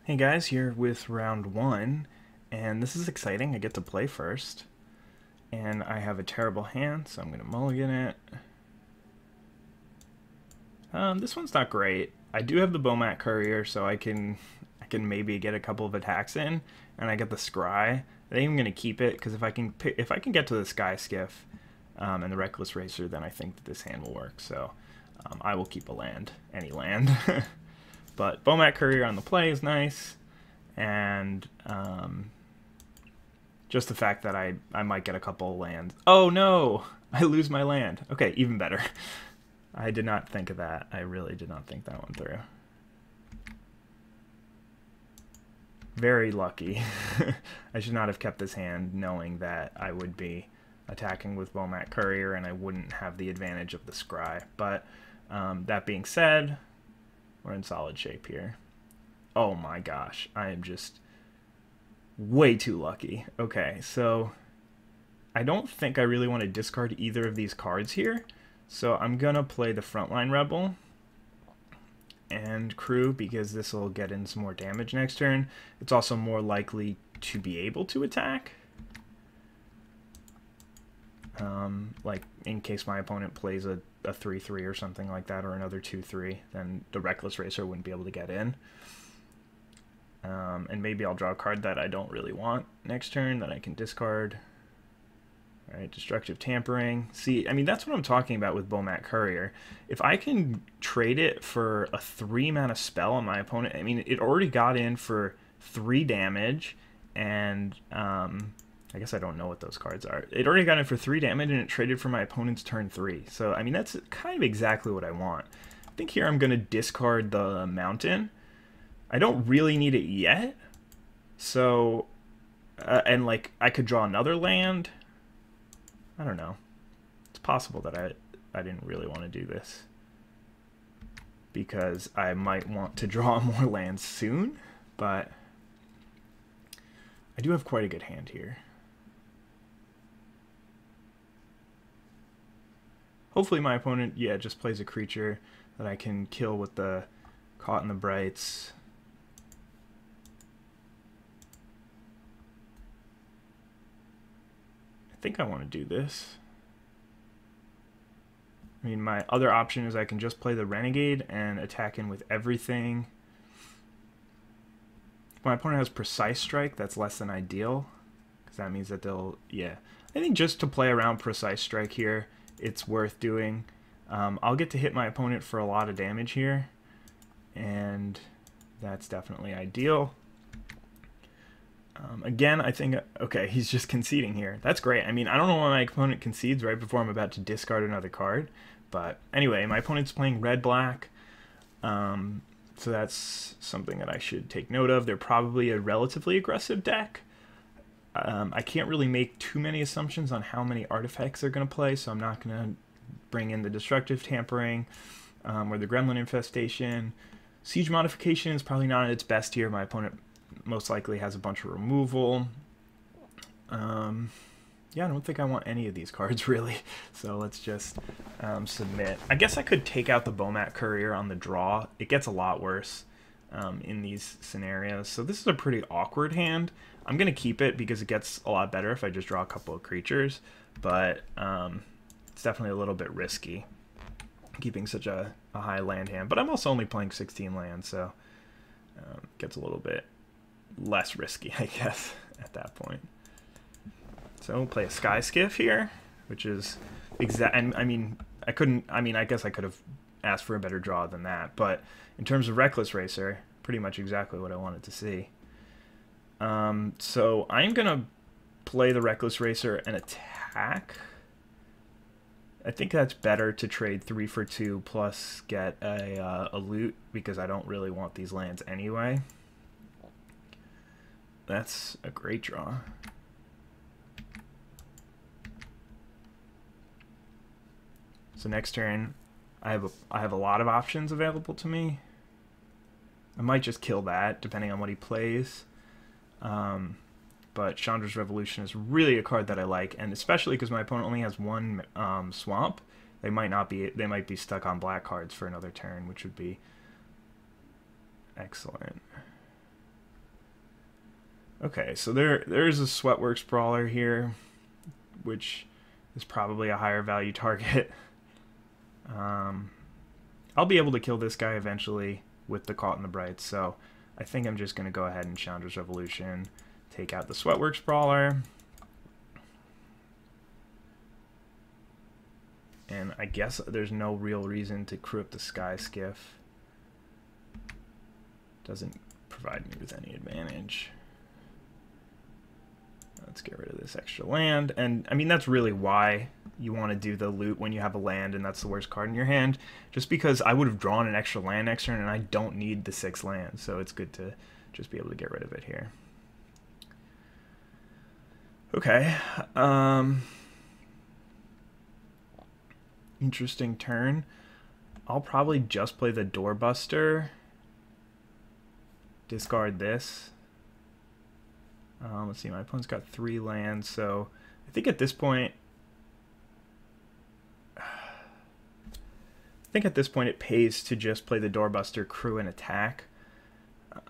Hey guys, here with round one, and this is exciting. I get to play first, and I have a terrible hand, so I'm going to mulligan it. This one's not great. I do have the Bomat Courier, so I can maybe get a couple of attacks in, and I get the Scry. I think I'm going to keep it because if I can get to the Sky Skiff and the Reckless Racer, then I think that this hand will work. So I will keep a land, any land. But Bomat Courier on the play is nice, and just the fact that I might get a couple of lands. Oh no! I lose my land. Okay, even better. I did not think of that. I really did not think that one through. Very lucky. I should not have kept this hand knowing that I would be attacking with Bomat Courier and I wouldn't have the advantage of the Scry. But that being said, we're in solid shape here. Oh my gosh, I am just way too lucky. Okay, so I don't think I really want to discard either of these cards here. So I'm going to play the Frontline Rebel and Crew because this will get in some more damage next turn. It's also more likely to be able to attack. Like in case my opponent plays a 3-3 or something like that, or another 2-3, then the Reckless Racer wouldn't be able to get in. And maybe I'll draw a card that I don't really want next turn that I can discard. All right, Destructive Tampering. See, I mean, that's what I'm talking about with Bomat Courier. If I can trade it for a 3-mana spell on my opponent, I mean, it already got in for 3 damage, and I guess I don't know what those cards are. It already got in for 3 damage, and it traded for my opponent's turn 3. So, I mean, that's kind of exactly what I want. I think here I'm going to discard the Mountain. I don't really need it yet. So, and like, I could draw another land. I don't know. It's possible that I didn't really want to do this because I might want to draw more lands soon, but I do have quite a good hand here. Hopefully my opponent, yeah, just plays a creature that I can kill with the Caught in the Brights. I think I want to do this. I mean, my other option is I can just play the Renegade and attack in with everything. If my opponent has Precise Strike, that's less than ideal, because that means that they'll, yeah. I think just to play around Precise Strike here, it's worth doing. I'll get to hit my opponent for a lot of damage here, and that's definitely ideal. Again, I think, okay, he's just conceding here. That's great. I mean, I don't know why my opponent concedes right before I'm about to discard another card. But anyway, my opponent's playing red-black. So that's something that I should take note of. They're probably a relatively aggressive deck. I can't really make too many assumptions on how many artifacts they're going to play, so I'm not going to bring in the Destructive Tampering or the Gremlin Infestation. Siege Modification is probably not at its best here. My opponent most likely has a bunch of removal. Yeah, I don't think I want any of these cards really, so let's just submit. I guess I could take out the Bomat Courier on the draw. It gets a lot worse in these scenarios, so this is a pretty awkward hand. I'm going to keep it because it gets a lot better if I just draw a couple of creatures, but it's definitely a little bit risky keeping such a high land hand, but I'm also only playing 16 lands, so it gets a little bit less risky, I guess, at that point. So we'll play a Sky Skiff here, which is exact. And I mean, I guess I could have asked for a better draw than that, but in terms of Reckless Racer, pretty much exactly what I wanted to see. So I'm gonna play the Reckless Racer and attack. I think that's better to trade 3 for 2 plus get a loot because I don't really want these lands anyway. That's a great draw. So next turn, I have a lot of options available to me. I might just kill that, depending on what he plays. But Chandra's Revolution is really a card that I like, and especially because my opponent only has 1 swamp, they might be stuck on black cards for another turn, which would be excellent. Okay, so there's a Sweatworks Brawler here, which is probably a higher value target. I'll be able to kill this guy eventually with the Caught in the Brights, so I think I'm just going to go ahead and Chandra's Revolution, take out the Sweatworks Brawler. And I guess there's no real reason to crew up the Sky Skiff. Doesn't provide me with any advantage. Let's get rid of this extra land. And I mean, that's really why you want to do the loot when you have a land and that's the worst card in your hand. Just because I would have drawn an extra land next turn and I don't need the 6 lands. So it's good to just be able to get rid of it here. Okay. Interesting turn. I'll probably just play the Doorbuster. Discard this. Let's see, my opponent's got 3 lands, so I think at this point it pays to just play the Doorbuster, crew, and attack.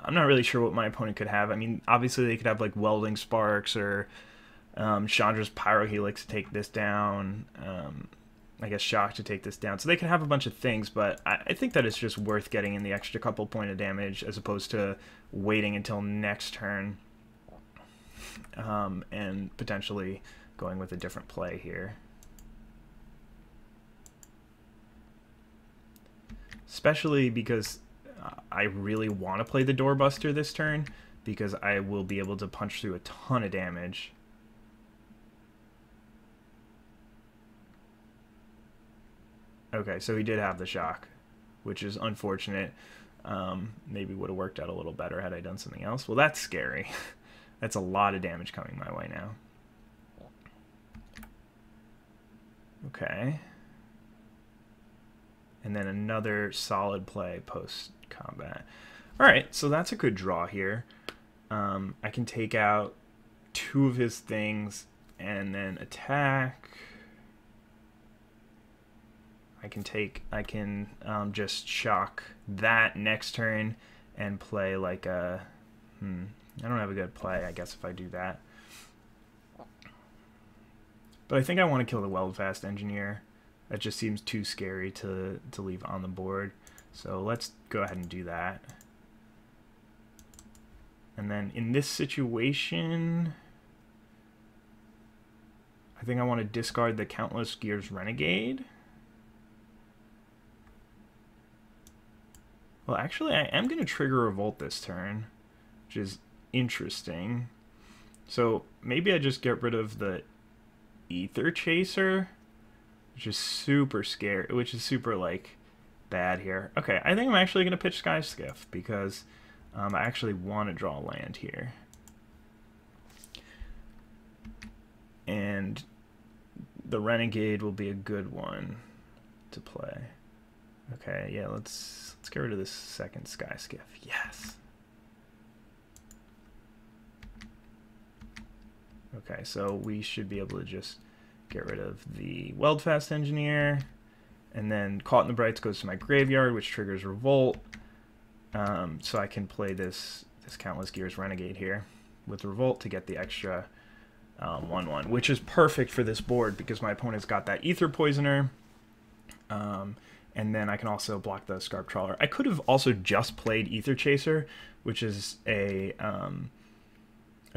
I'm not really sure what my opponent could have. I mean, obviously they could have like Welding Sparks or Chandra's Pyrohelix to take this down. I guess Shock to take this down. So they can have a bunch of things, but I think that it's just worth getting in the extra couple point of damage as opposed to waiting until next turn and potentially going with a different play here. Especially because I really want to play the Doorbuster this turn because I will be able to punch through a ton of damage. Okay, so he did have the Shock, which is unfortunate. Maybe would have worked out a little better had I done something else. Well, that's scary. That's a lot of damage coming my way now. Okay. And then another solid play post-combat. Alright, so that's a good draw here. I can take out 2 of his things and then attack. I can just shock that next turn and play like a... I don't have a good play, I guess, if I do that. But I think I want to kill the Weldfast Engineer. That just seems too scary to leave on the board. So let's go ahead and do that. And then in this situation, I think I want to discard the Countless Gears Renegade. Well, actually, I am going to trigger Revolt this turn, which is interesting. So maybe I just get rid of the Aether Chaser, which is super scary, which is super, like, bad here. Okay, I think I'm actually going to pitch Sky Skiff because I actually want to draw land here. And the Renegade will be a good one to play. Okay, yeah, let's get rid of this second Sky Skiff. Yes. Okay, so we should be able to just get rid of the Weldfast Engineer, and then Caught in the Brights goes to my graveyard, which triggers Revolt. So I can play this Countless Gears Renegade here with Revolt to get the extra 1/1, which is perfect for this board because my opponent's got that Aether Poisoner. And then I can also block the Scarp Trawler. I could have also just played Aether Chaser, which is a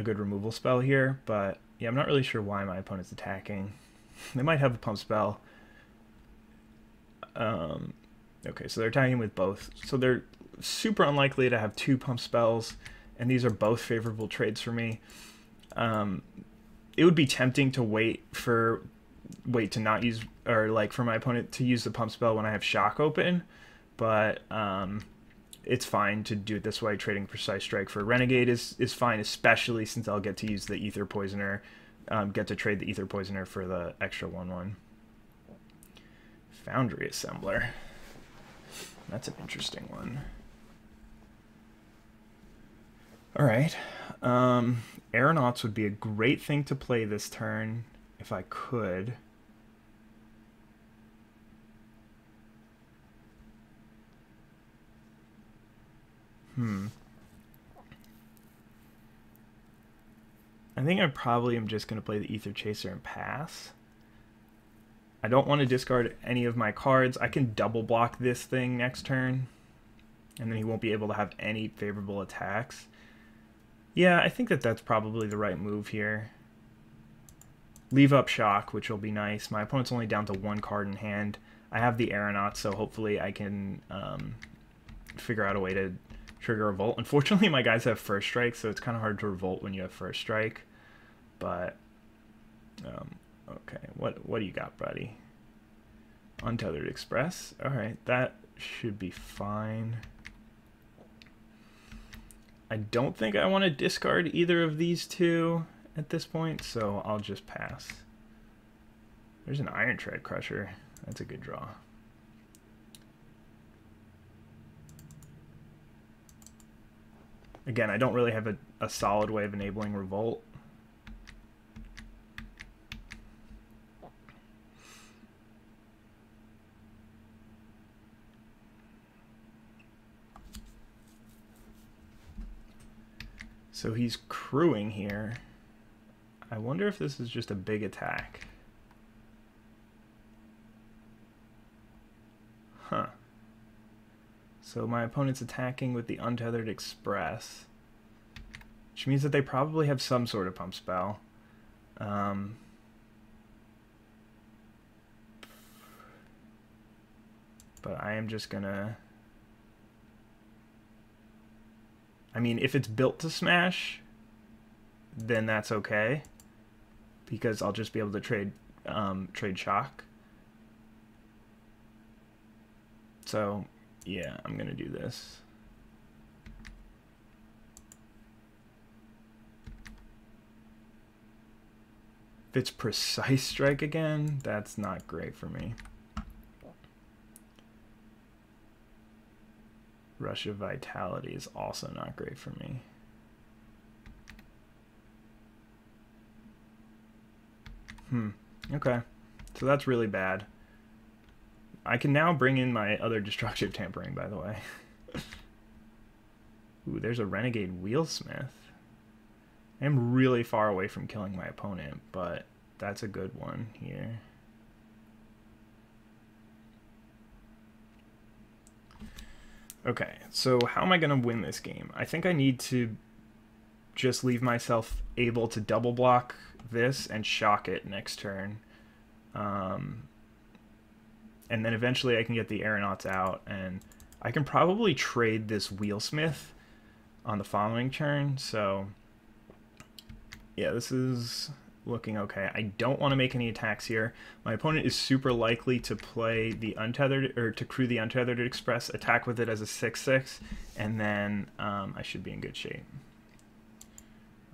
good removal spell here, but yeah, I'm not really sure why my opponent's attacking. They might have a pump spell. Okay, so they're attacking with both. So they're super unlikely to have 2 pump spells, and these are both favorable trades for me. It would be tempting to wait to not use, or like for my opponent to use the pump spell when I have Shock open, but it's fine to do it this way. Trading Precise Strike for Renegade is fine, especially since I'll get to use the Aether Poisoner, get to trade the Aether Poisoner for the extra 1/1. Foundry Assembler. That's an interesting one. Alright. Aeronauts would be a great thing to play this turn if I could. I think I probably am just going to play the Aether Chaser and pass. I don't want to discard any of my cards. I can double block this thing next turn, and then he won't be able to have any favorable attacks. Yeah, I think that that's probably the right move here. Leave up Shock, which will be nice. My opponent's only down to one card in hand. I have the Aeronauts, so hopefully I can figure out a way to trigger a Revolt. Unfortunately, my guys have First Strike, so it's kind of hard to Revolt when you have First Strike. But, okay, what do you got, buddy? Untethered Express. Alright, that should be fine. I don't think I want to discard either of these two at this point, so I'll just pass. There's an Iron Tread Crusher. That's a good draw. Again, I don't really have a solid way of enabling Revolt. So he's crewing here. I wonder if this is just a big attack. Huh. So my opponent's attacking with the Untethered Express, which means that they probably have some sort of pump spell. But I am just gonna... I mean, if it's built to smash, then that's okay, because I'll just be able to trade Shock. So, yeah, I'm gonna do this. If it's Precise Strike again, that's not great for me. Rush of Vitality is also not great for me. Okay. So that's really bad. I can now bring in my other Destructive Tampering, by the way. Ooh, there's a Renegade Wheelsmith. I am really far away from killing my opponent, but that's a good one here. Okay, so how am I going to win this game? I think I need to just leave myself able to double block this and shock it next turn. And then eventually I can get the Aeronauts out, and I can probably trade this Wheelsmith on the following turn. So, yeah, this is looking okay. I don't want to make any attacks here. My opponent is super likely to play the Untethered, or to crew the Untethered Express, attack with it as a 6/6, and then I should be in good shape.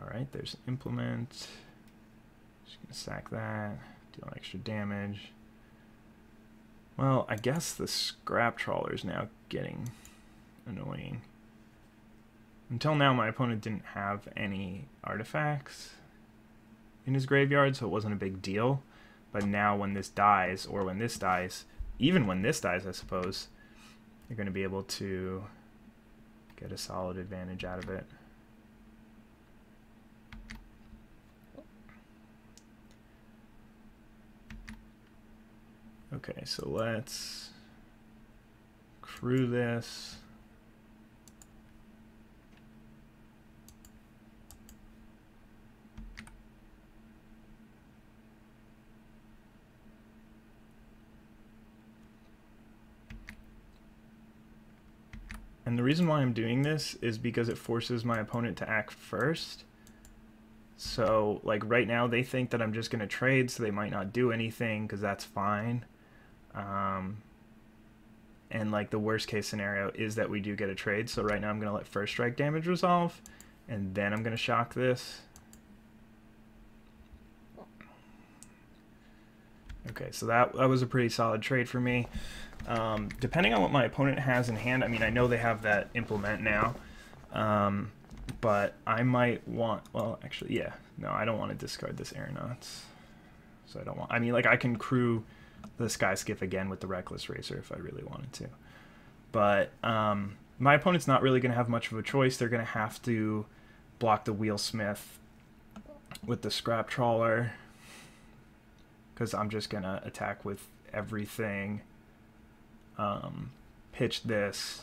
Alright, there's an Implement. Just gonna sack that, deal extra damage. Well, I guess the Scrap Trawler is now getting annoying. Until now, my opponent didn't have any artifacts in his graveyard, so it wasn't a big deal. But now when this dies, or when this dies, even when this dies, I suppose, you're going to be able to get a solid advantage out of it. Okay, so let's crew this. And the reason why I'm doing this is because it forces my opponent to act first. So, like, right now they think that I'm just going to trade, so they might not do anything, because that's fine. And, like, the worst case scenario is that we do get a trade. So right now I'm going to let First Strike damage resolve, and then I'm going to shock this. Okay, so that was a pretty solid trade for me. Depending on what my opponent has in hand, I mean, I know they have that Implement now, but I might want, well, actually, yeah, no, I don't want to discard this Aeronauts. So I don't want, I mean, like, I can crew the Sky Skiff again with the Reckless Racer if I really wanted to. But my opponent's not really going to have much of a choice. They're going to have to block the Wheelsmith with the scrap trawler, because I'm just gonna attack with everything. Pitch this.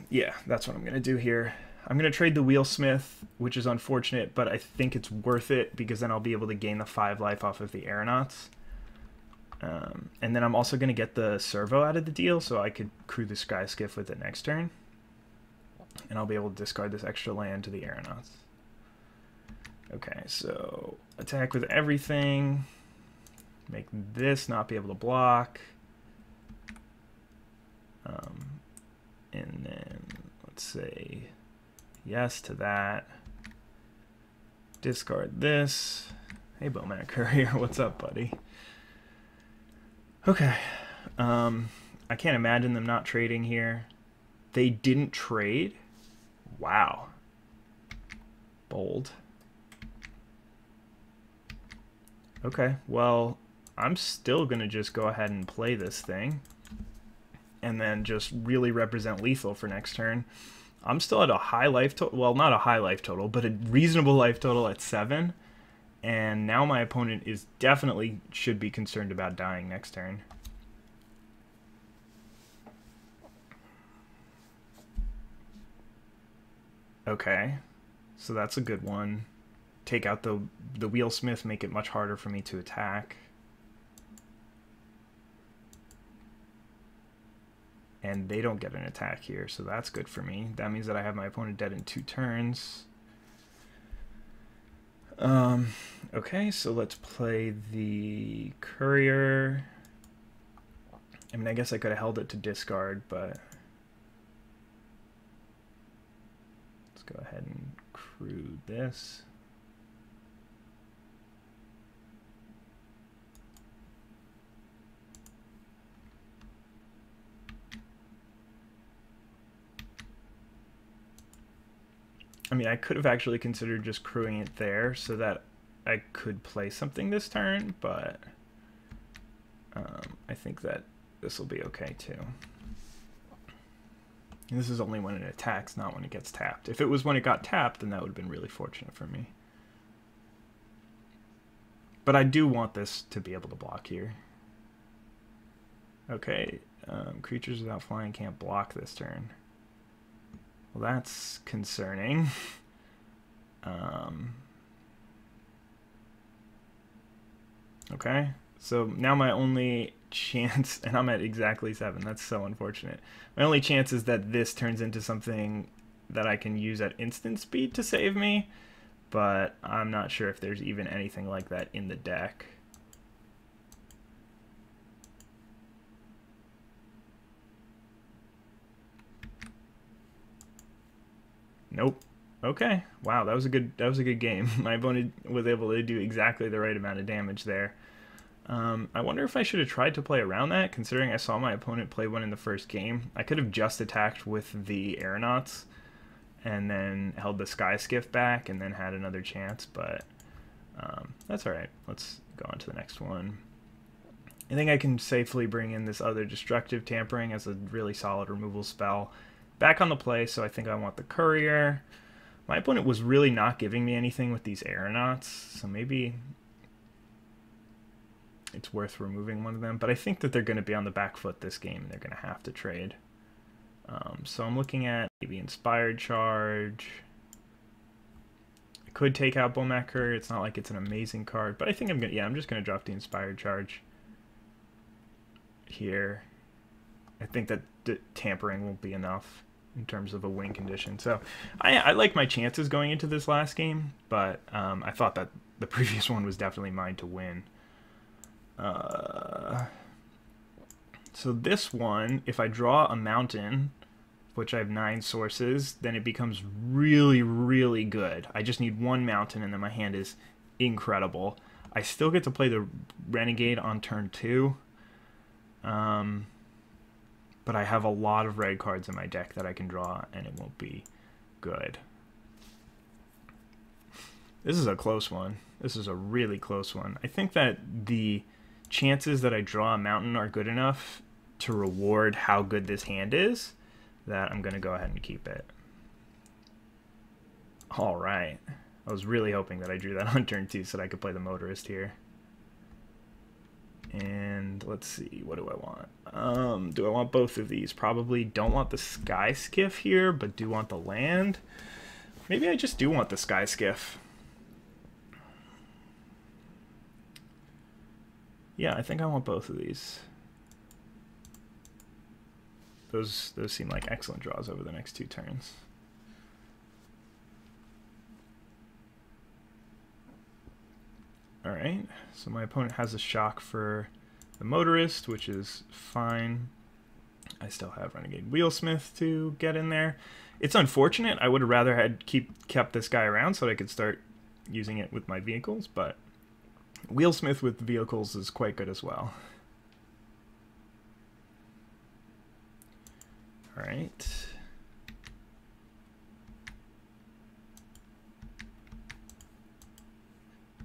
Yeah, that's what I'm gonna do here. I'm gonna trade the wheelsmith, which is unfortunate, but I think it's worth it because then I'll be able to gain the 5 life off of the aeronauts. And then I'm also gonna get the servo out of the deal, so I could crew the sky skiff with it next turn. And I'll be able to discard this extra land to the aeronauts. Okay, so attack with everything. Make this not be able to block. And then let's say yes to that. Discard this. Hey, Bowman Courier, what's up, buddy? Okay. I can't imagine them not trading here. They didn't trade? Wow. Bold. Okay, well, I'm still going to just go ahead and play this thing. And then just really represent lethal for next turn. I'm still at a high life total. Well, not a high life total, but a reasonable life total at 7. And now my opponent is definitely should be concerned about dying next turn. Okay, so that's a good one. Take out the wheelsmith, make it much harder for me to attack. And they don't get an attack here, so that's good for me. That means that I have my opponent dead in 2 turns. Okay, so let's play the courier. I mean, I guess I could have held it to discard, but let's go ahead and crew this. I mean, I could have actually considered just crewing it there so that I could play something this turn, but I think that this will be okay too. And this is only when it attacks, not when it gets tapped. If it was when it got tapped, then that would have been really fortunate for me. But I do want this to be able to block here. Okay, creatures without flying can't block this turn. Well, that's concerning. Okay, so now my only chance, and I'm at exactly 7, that's so unfortunate. My only chance is that this turns into something that I can use at instant speed to save me, but I'm not sure if there's even anything like that in the deck. Nope. Okay. Wow, that was a good game. My opponent was able to do exactly the right amount of damage there. I wonder if I should have tried to play around that, considering I saw my opponent play one in the first game. I could have just attacked with the aeronauts and then held the sky skiff back and then had another chance, but that's alright. Let's go on to the next one. I think I can safely bring in this other destructive tampering as a really solid removal spell back on the play, so I think I want the courier. My opponent was really not giving me anything with these aeronauts, so maybe it's worth removing one of them, but I think that they're going to be on the back foot this game, and they're going to have to trade. So I'm looking at maybe Inspired Charge. I could take out Bomat Courier. It's not like it's an amazing card, but I think I'm just going to drop the Inspired Charge here. I think that the tampering will be enough in terms of a win condition. So I like my chances going into this last game, but I thought that the previous one was definitely mine to win. So this one, if I draw a mountain, which I have 9 sources, then it becomes really, really good. I just need 1 mountain, and then my hand is incredible. I still get to play the Renegade on turn 2. But I have a lot of red cards in my deck that I can draw, and it won't be good. This is a close one. This is a really close one. I think that the chances that I draw a mountain are good enough to reward how good this hand is that I'm going to go ahead and keep it. All right. I was really hoping that I drew that on turn 2 so that I could play the motorist here. And let's see, what do I want? Do I want both of these? Probably don't want the sky skiff here, but do want the land. Maybe I just do want the sky skiff. Yeah, I think I want both of these. Those seem like excellent draws over the next 2 turns. Alright, so my opponent has a shock for the motorist, which is fine. I still have Renegade Wheelsmith to get in there. It's unfortunate. I would have rather had kept this guy around so that I could start using it with my vehicles, but Wheelsmith with vehicles is quite good as well. Alright.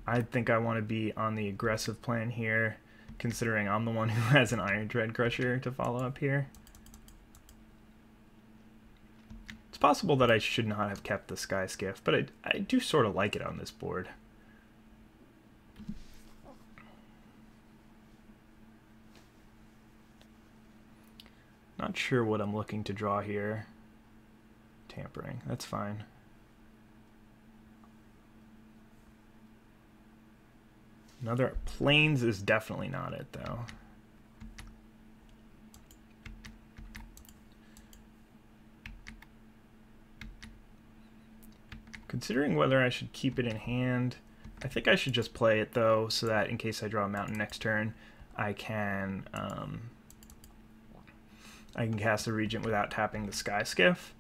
I think I want to be on the aggressive plan here, considering I'm the one who has an Iron Tread Crusher to follow up here. It's possible that I should not have kept the Sky Skiff, but I do sort of like it on this board. Not sure what I'm looking to draw here. Tampering, that's fine. Another planes is definitely not it, though. Considering whether I should keep it in hand, I think I should just play it, though, so that in case I draw a mountain next turn, I can cast a Regent without tapping the Sky Skiff.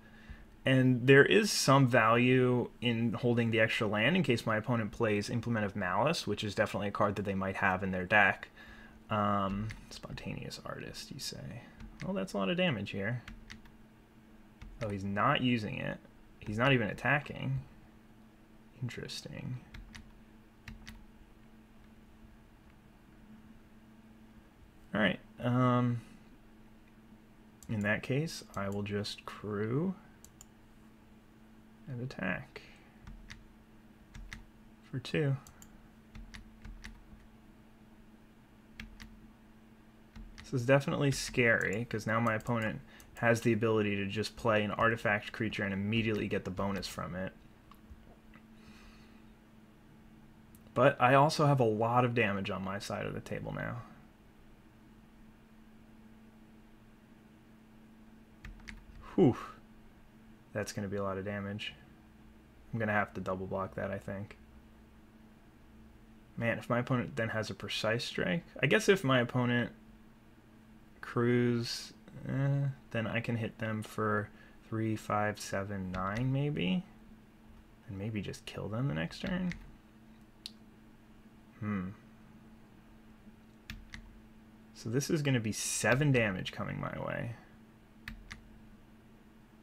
And there is some value in holding the extra land in case my opponent plays Implement of Malice, which is definitely a card that they might have in their deck. Spontaneous Artist, you say. Well, that's a lot of damage here. Oh, he's not using it. He's not even attacking. Interesting. Alright. In that case, I will just crew and attack for 2. This is definitely scary because now my opponent has the ability to just play an artifact creature and immediately get the bonus from it. But I also have a lot of damage on my side of the table now. Whew. That's going to be a lot of damage. I'm going to have to double block that, I think. Man, if my opponent then has a Precise Strike... I guess if my opponent crews, then I can hit them for 3, 5, 7, 9 maybe? And maybe just kill them the next turn? So this is going to be 7 damage coming my way.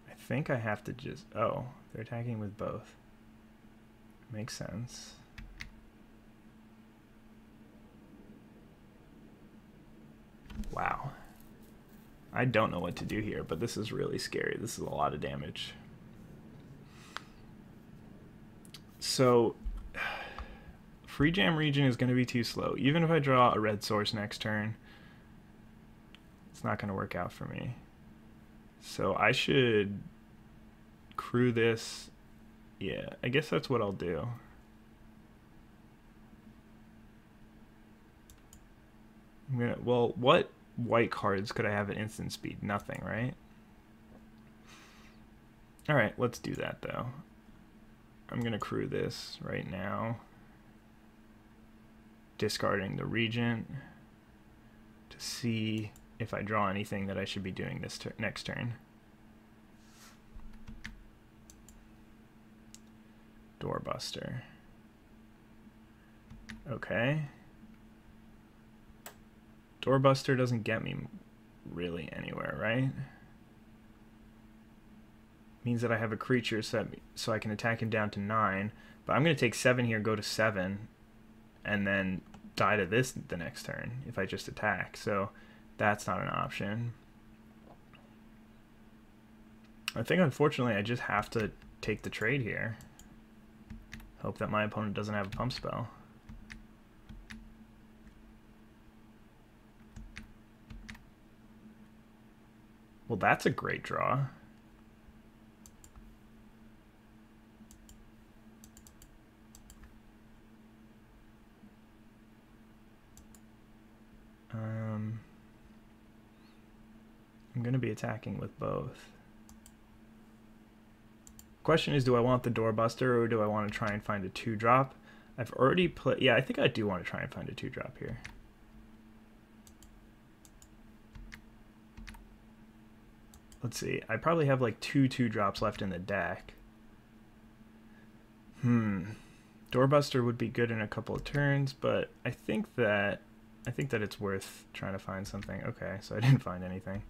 I think I have to just... Oh, they're attacking with both. Makes sense. Wow. I don't know what to do here, but this is really scary. This is a lot of damage. So, Free Jam Region is going to be too slow. Even if I draw a red source next turn, it's not going to work out for me. So I should crew this. Yeah, I guess that's what I'll do. Well, what white cards could I have at instant speed? Nothing, right? Alright, let's do that though. I'm going to crew this right now. Discarding the Regent to see if I draw anything that I should be doing this next turn. Doorbuster. Okay. Doorbuster doesn't get me really anywhere, right? Means that I have a creature so I can attack him down to 9, but I'm going to take 7 here, go to 7, and then die to this the next turn if I just attack. So that's not an option. I think unfortunately I just have to take the trade here. Hope that my opponent doesn't have a pump spell. Well, that's a great draw. I'm going to be attacking with both. Question is, do I want the Doorbuster or do I want to try and find a 2-drop? I've already played... Yeah, I think I do want to try and find a 2-drop here. Let's see. I probably have like 2 2-drops left in the deck. Doorbuster would be good in a couple of turns, but I think that it's worth trying to find something. Okay, so I didn't find anything.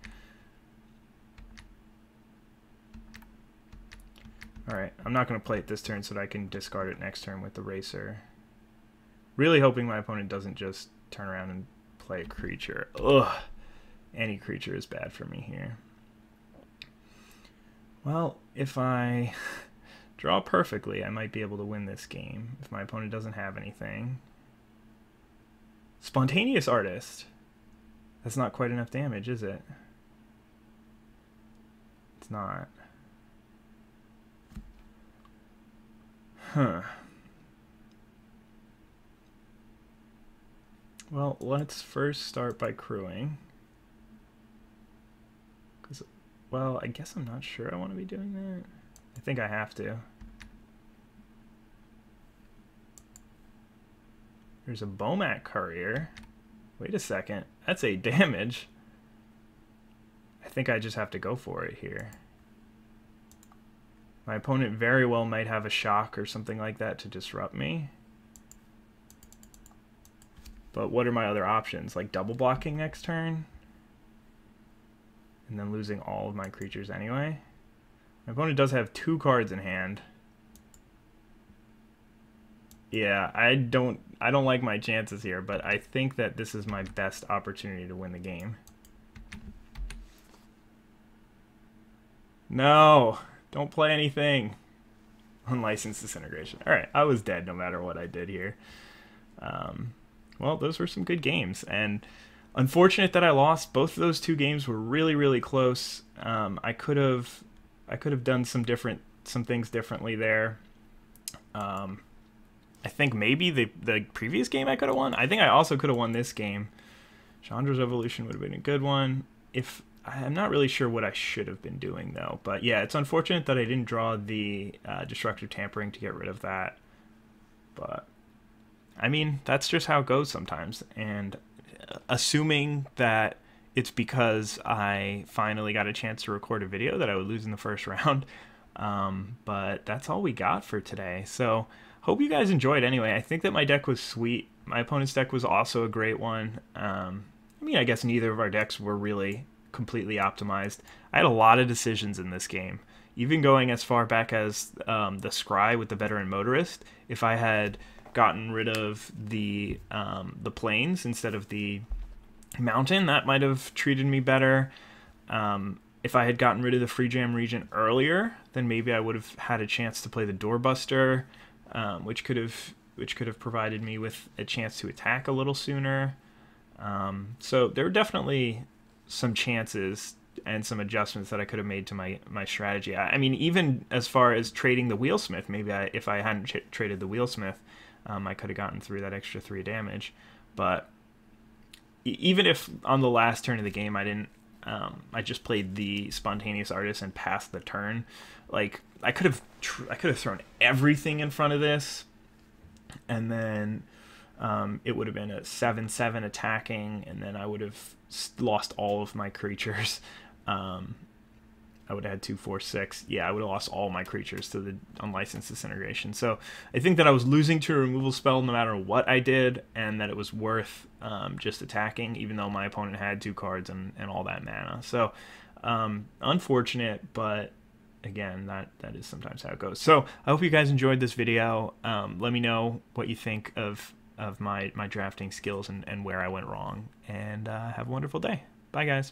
Alright, I'm not going to play it this turn so that I can discard it next turn with the Racer. Really hoping my opponent doesn't just turn around and play a creature. Ugh. Any creature is bad for me here. Well, if I draw perfectly, I might be able to win this game if my opponent doesn't have anything. Spontaneous Artist. That's not quite enough damage, is it? It's not. Huh. Well, let's first start by crewing. Well, I guess I'm not sure I want to be doing that. I think I have to. There's a Bomat Courier. Wait a second. That's 8 damage. I think I just have to go for it here. My opponent very well might have a shock or something like that to disrupt me. But what are my other options? Like double blocking next turn? And then losing all of my creatures anyway? My opponent does have 2 cards in hand. Yeah, I don't like my chances here, but I think that this is my best opportunity to win the game. No! Don't play anything. Unlicensed Disintegration. Alright, I was dead no matter what I did here. Well, those were some good games, and unfortunate that I lost. Both of those 2 games were really, really close. I could have done some things differently there. I think maybe the previous game I could have won. I think I also could have won this game. Chandra's Evolution would have been a good one. I'm not really sure what I should have been doing, though. But yeah, it's unfortunate that I didn't draw the Destructive Tampering to get rid of that. But, I mean, that's just how it goes sometimes. And assuming that it's because I finally got a chance to record a video that I would lose in the first round. But that's all we got for today. So, hope you guys enjoyed anyway. I think that my deck was sweet. My opponent's deck was also a great one. I mean, I guess neither of our decks were really completely optimized. I had a lot of decisions in this game, even going as far back as the Scry with the Veteran Motorist. If I had gotten rid of the plains instead of the mountain, that might have treated me better. If I had gotten rid of the Free Jam Regent earlier, then maybe I would have had a chance to play the Doorbuster, which could have provided me with a chance to attack a little sooner. So there were definitely some chances and some adjustments that I could have made to my strategy. I mean, even as far as trading the Wheelsmith, maybe if I hadn't traded the Wheelsmith, I could have gotten through that extra 3 damage. But even if on the last turn of the game I didn't, I just played the Spontaneous Artist and passed the turn. Like I could have thrown everything in front of this, and then it would have been a 7/7 attacking, and then I would have lost all of my creatures. I would have had 2, 4, 6. Yeah, I would have lost all my creatures to the Unlicensed Disintegration. So I think that I was losing to a removal spell no matter what I did, and that it was worth just attacking, even though my opponent had 2 cards and all that mana. So unfortunate, but again, that is sometimes how it goes. So I hope you guys enjoyed this video. Let me know what you think of my drafting skills and where I went wrong. And have a wonderful day. Bye, guys.